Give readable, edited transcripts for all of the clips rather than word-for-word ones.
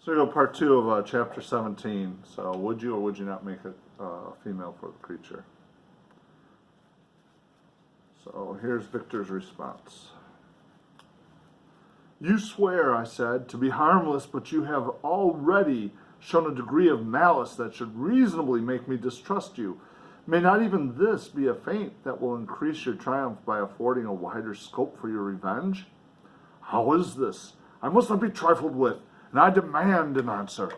So we go part 2 of chapter 17. So would you or would you not make it female for the creature? So here's Victor's response. You swear, I said, to be harmless, but you have already shown a degree of malice that should reasonably make me distrust you. May not even this be a feint that will increase your triumph by affording a wider scope for your revenge? How is this? I must not be trifled with, and I demand an answer.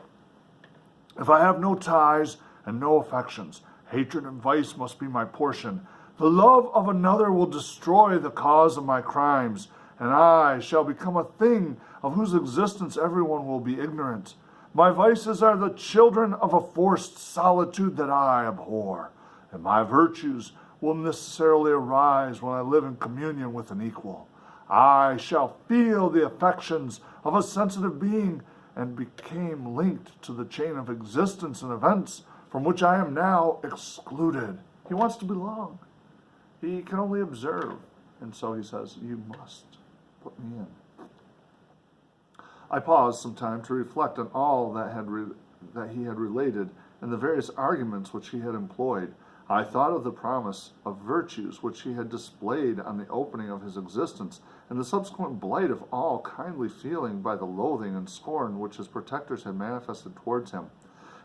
If I have no ties and no affections, hatred and vice must be my portion. The love of another will destroy the cause of my crimes, and I shall become a thing of whose existence everyone will be ignorant. My vices are the children of a forced solitude that I abhor, and my virtues will necessarily arise when I live in communion with an equal. I shall feel the affections of a sensitive being, and became linked to the chain of existence and events from which I am now excluded. He wants to belong. He can only observe, and so he says, you must put me in. I paused some time to reflect on all that he had related and the various arguments which he had employed. I thought of the promise of virtues which he had displayed on the opening of his existence, and the subsequent blight of all kindly feeling by the loathing and scorn which his protectors had manifested towards him.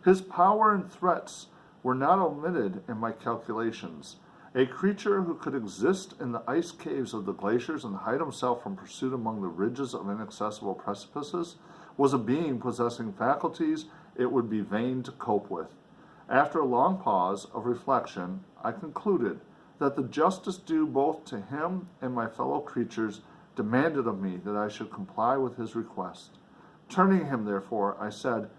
His power and threats were not omitted in my calculations. A creature who could exist in the ice caves of the glaciers and hide himself from pursuit among the ridges of inaccessible precipices was a being possessing faculties it would be vain to cope with. After a long pause of reflection, I concluded that the justice due both to him and my fellow creatures demanded of me that I should comply with his request. Turning him, therefore, I said,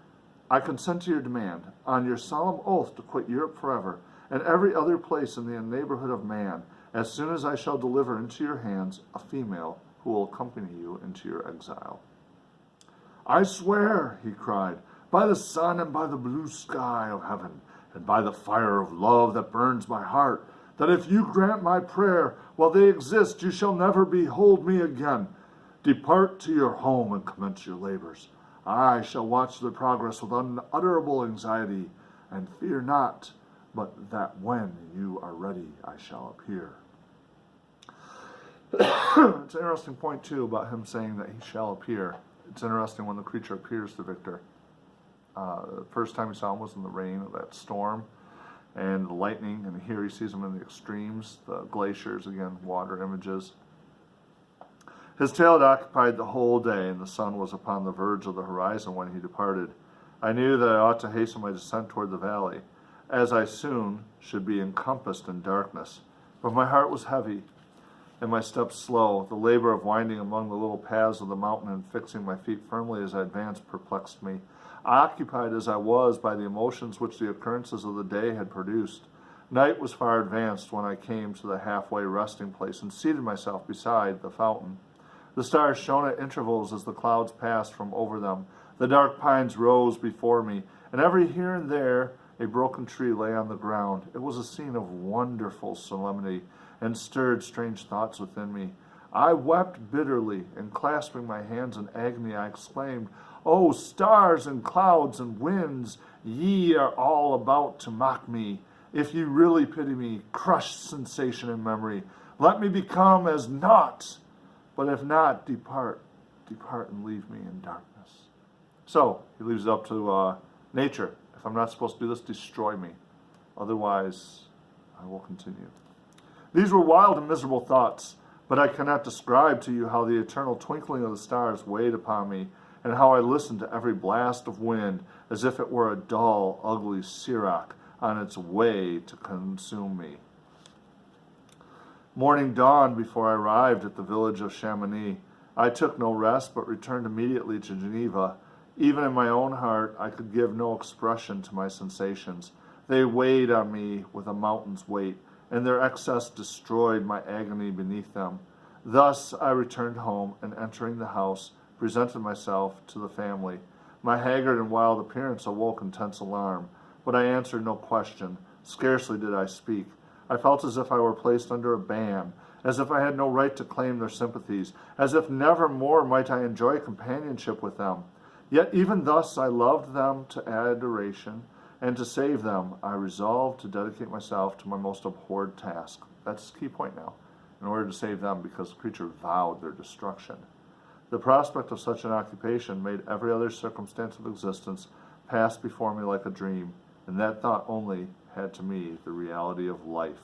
I consent to your demand, on your solemn oath to quit Europe forever, and every other place in the neighborhood of man, as soon as I shall deliver into your hands a female who will accompany you into your exile. I swear, he cried, by the sun and by the blue sky of heaven, and by the fire of love that burns my heart, that if you grant my prayer while they exist, you shall never behold me again. Depart to your home and commence your labors. I shall watch their progress with unutterable anxiety, and fear not, but that when you are ready, I shall appear. It's an interesting point, too, about him saying that he shall appear. It's interesting when the creature appears to Victor. The first time he saw him was in the rain of that storm and the lightning, and here he sees him in the extremes, the glaciers, again, water images. His tale had occupied the whole day, and the sun was upon the verge of the horizon when he departed. I knew that I ought to hasten my descent toward the valley, as I soon should be encompassed in darkness. But my heart was heavy, and my steps slow. The labor of winding among the little paths of the mountain and fixing my feet firmly as I advanced perplexed me. Occupied as I was by the emotions which the occurrences of the day had produced, night was far advanced when I came to the halfway resting place and seated myself beside the fountain. The stars shone at intervals as the clouds passed from over them. The dark pines rose before me, and every here and there a broken tree lay on the ground. It was a scene of wonderful solemnity and stirred strange thoughts within me. I wept bitterly, and clasping my hands in agony, I exclaimed, O stars and clouds and winds, ye are all about to mock me. If ye really pity me, crush sensation and memory. Let me become as naught. But if not, depart and leave me in darkness. So, he leaves it up to nature. If I'm not supposed to do this, destroy me. Otherwise, I will continue. These were wild and miserable thoughts, but I cannot describe to you how the eternal twinkling of the stars weighed upon me, and how I listened to every blast of wind as if it were a dull, ugly siroc on its way to consume me. Morning dawned before I arrived at the village of Chamonix. I took no rest, but returned immediately to Geneva. Even in my own heart, I could give no expression to my sensations. They weighed on me with a mountain's weight, and their excess destroyed my agony beneath them. Thus I returned home, and entering the house, presented myself to the family. My haggard and wild appearance awoke intense alarm, but I answered no question. Scarcely did I speak. I felt as if I were placed under a ban, as if I had no right to claim their sympathies, as if never more might I enjoy companionship with them. Yet even thus I loved them to adoration, and to save them I resolved to dedicate myself to my most abhorred task. That's the key point now. In order to save them, because the creature vowed their destruction. The prospect of such an occupation made every other circumstance of existence pass before me like a dream, and that thought only had to me the reality of life.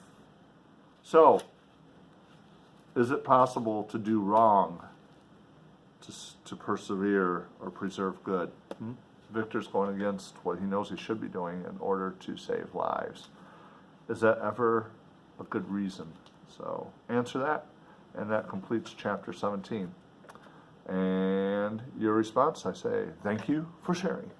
So, is it possible to do wrong to persevere or preserve good? Victor's going against what he knows he should be doing in order to save lives. Is that ever a good reason? So answer that, and that completes chapter 17. And your response, I say, thank you for sharing.